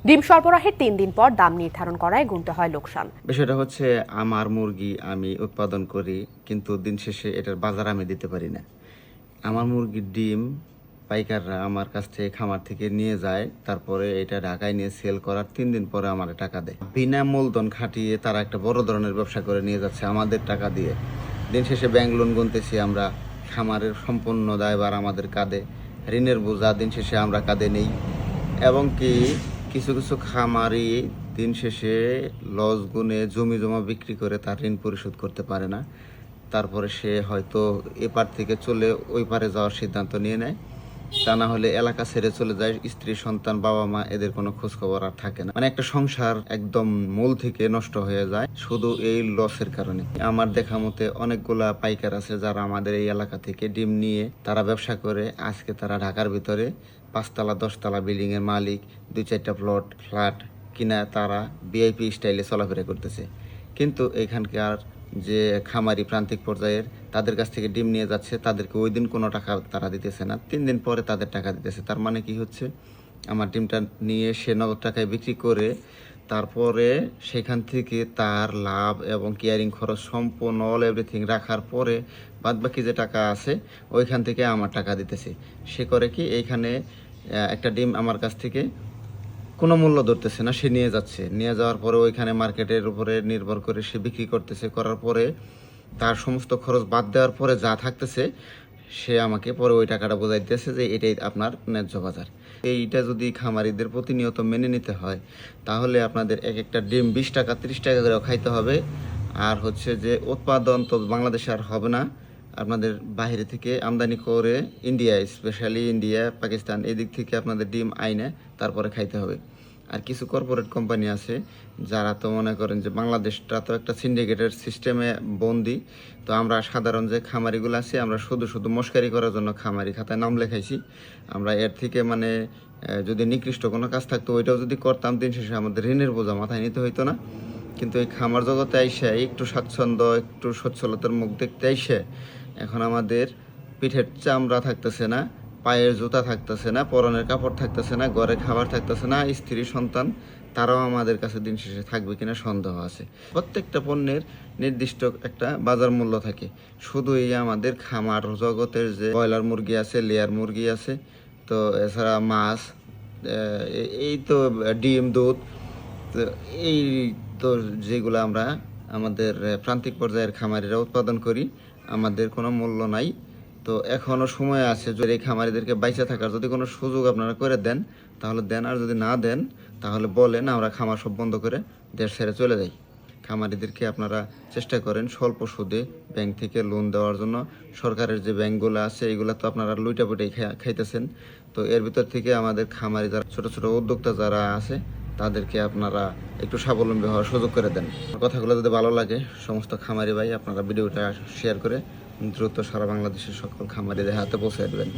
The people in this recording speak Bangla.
ডিম সরবরাহের ৩ দিন পর দাম নির্ধারণ করায় গুনতে হয় লোকসান। বিষয়টা হচ্ছে আমার মুরগি আমি উৎপাদন করি, কিন্তু দিন শেষে এটার বাজার আমি দিতে পারি না। আমার মুরগির ডিম পাইকাররা আমার কাছ থেকে খামার থেকে নিয়ে যায়, তারপরে এটা ঢাকায় নিয়ে সেল করার 3 দিন পরে আমার টাকা দেয়। বিনা মূলধন খাটিয়ে তারা একটা বড় ধরনের ব্যবসা করে নিয়ে যাচ্ছে আমাদের টাকা দিয়ে। দিন শেষে ব্যাংক লোন গুনতেছি আমরা, খামারের সম্পূর্ণ দায়ভার আমাদের কাঁধে, ঋণের বোঝা দিন শেষে আমরা কাঁধে নেই। এবং কি কিছু কিছু খামারি দিন শেষে লস গুনে জমি জমা বিক্রি করে তার ঋণ পরিশোধ করতে পারে না, তারপরে সে হয়তো এপার থেকে চলে ওই পারে যাওয়ার সিদ্ধান্ত নিয়ে নেয়। তা না হলে এলাকা ছেড়ে চলে যায়, স্ত্রী সন্তান বাবা মা এদের কোনো খোঁজ খবর আর থাকে না। মানে একটা সংসার একদম মূল থেকে নষ্ট হয়ে যায় শুধু এই লসের কারণে। আমার দেখা মতে অনেকগুলা পাইকার আছে যারা আমাদের এই এলাকা থেকে ডিম নিয়ে তারা ব্যবসা করে। আজকে তারা ঢাকার ভিতরে 5 তলা 10 তলা বিল্ডিং এর মালিক, 2-4টা ফ্ল্যাট কিনা তারা ভিআইপি স্টাইলে চলাফেরা করতেছে। কিন্তু এখানকার যে খামারি প্রান্তিক পর্যায়ের তাদের কাছ থেকে ডিম নিয়ে যাচ্ছে, তাদেরকে ওই দিন কোনো টাকা তারা দিতেছে না, 3 দিন পরে তাদের টাকা দিতেছে। তার মানে কি হচ্ছে, আমার ডিমটা নিয়ে সে নগদ টাকায় বিক্রি করে তারপরে সেখান থেকে তার লাভ এবং কেয়ারিং খরচ সম্পূর্ণ অল এভরিথিং রাখার পরে বাদবাকি যে টাকা আছে ওইখান থেকে আমার টাকা দিতেছে। সে করে কি, এইখানে একটা ডিম আমার কাছ থেকে কোনো মূল্য ধরতেছে না, সে নিয়ে যাচ্ছে, নিয়ে যাওয়ার পরে ওইখানে মার্কেটের উপরে নির্ভর করে সে বিক্রি করতেছে। করার পরে তার সমস্ত খরচ বাদ দেওয়ার পরে যা থাকতেছে সে আমাকে পরে ওই টাকাটা বোঝাই দিতেছে যে এটাই আপনার ন্যায্য বাজার। এইটা যদি খামারিদের প্রতিনিয়ত মেনে নিতে হয় তাহলে আপনাদের এক একটা ডিম 20 টাকা 30 টাকা করেও খাইতে হবে। আর হচ্ছে যে উৎপাদন তো বাংলাদেশে আর হবে না, আপনাদের বাইরে থেকে আমদানি করে ইন্ডিয়া, স্পেশালি ইন্ডিয়া পাকিস্তান এদিক থেকে আপনাদের ডিম আইনে তারপরে খাইতে হবে। আর কিছু কর্পোরেট কোম্পানি আছে যারা তো মনে করেন যে বাংলাদেশটা তো একটা সিন্ডিকেটের সিস্টেমে বন্দি। তো আমরা সাধারণ যে খামারিগুলো আছি আমরা শুধু শুধু মস্কারি করার জন্য খামারি খাতায় নাম লেখাইছি। আমরা এর থেকে মানে যদি নিকৃষ্ট কোনো কাজ থাকতো ওইটাও যদি করতাম, দিন শেষে আমাদের ঋণের বোঝা মাথায় নিতে হইতো না। কিন্তু এই খামার জগতে আইসে একটু স্বাচ্ছন্দ্য একটু সচ্ছলতার মুখ দেখতে আইসে এখন আমাদের পিঠের চামড়া থাকতেছে না, পায়ের জুতা থাকতেছে না, পরনের কাপড় থাকতেছে না, ঘরে খাবার থাকতেছে না, স্ত্রী সন্তান তারাও আমাদের কাছে দিন শেষে থাকবে কিনা সন্দেহ আছে। প্রত্যেকটা পণ্যের নির্দিষ্ট একটা বাজার মূল্য থাকে। শুধু এই আমাদের খামার জগতের যে ব্রয়লার মুরগি আছে, লেয়ার মুরগি আছে, তো এছাড়া মাছ, এই তো ডিম, দুধ, তো এই তো যেগুলো আমরা আমাদের প্রান্তিক পর্যায়ের খামারিরা উৎপাদন করি, আমাদের কোনো মূল্য নাই। তো এখনও সময় আছে, যদি এই খামারিদেরকে বাইচে থাকার যদি কোনো সুযোগ আপনারা করে দেন তাহলে দেন, আর যদি না দেন তাহলে বলেন, আমরা খামার সব বন্ধ করে দেশ ছেড়ে চলে যাই। খামারিদেরকে আপনারা চেষ্টা করেন স্বল্প সুদে ব্যাংক থেকে লোন দেওয়ার জন্য। সরকারের যে ব্যাংকগুলো আছে এগুলো তো আপনারা লুইটা পুইটাই খাইতেছেন। তো এর ভিতর থেকে আমাদের খামারি যারা ছোট ছোট উদ্যোক্তা যারা আছে তাদেরকে আপনারা একটু স্বাবলম্বী হওয়ার সুযোগ করে দেন। কথাগুলো যদি ভালো লাগে সমস্ত খামারি ভাই আপনারা ভিডিওটা শেয়ার করে দ্রুত সারা বাংলাদেশের সকল খামারিদের হাতে পৌঁছে দেবেন।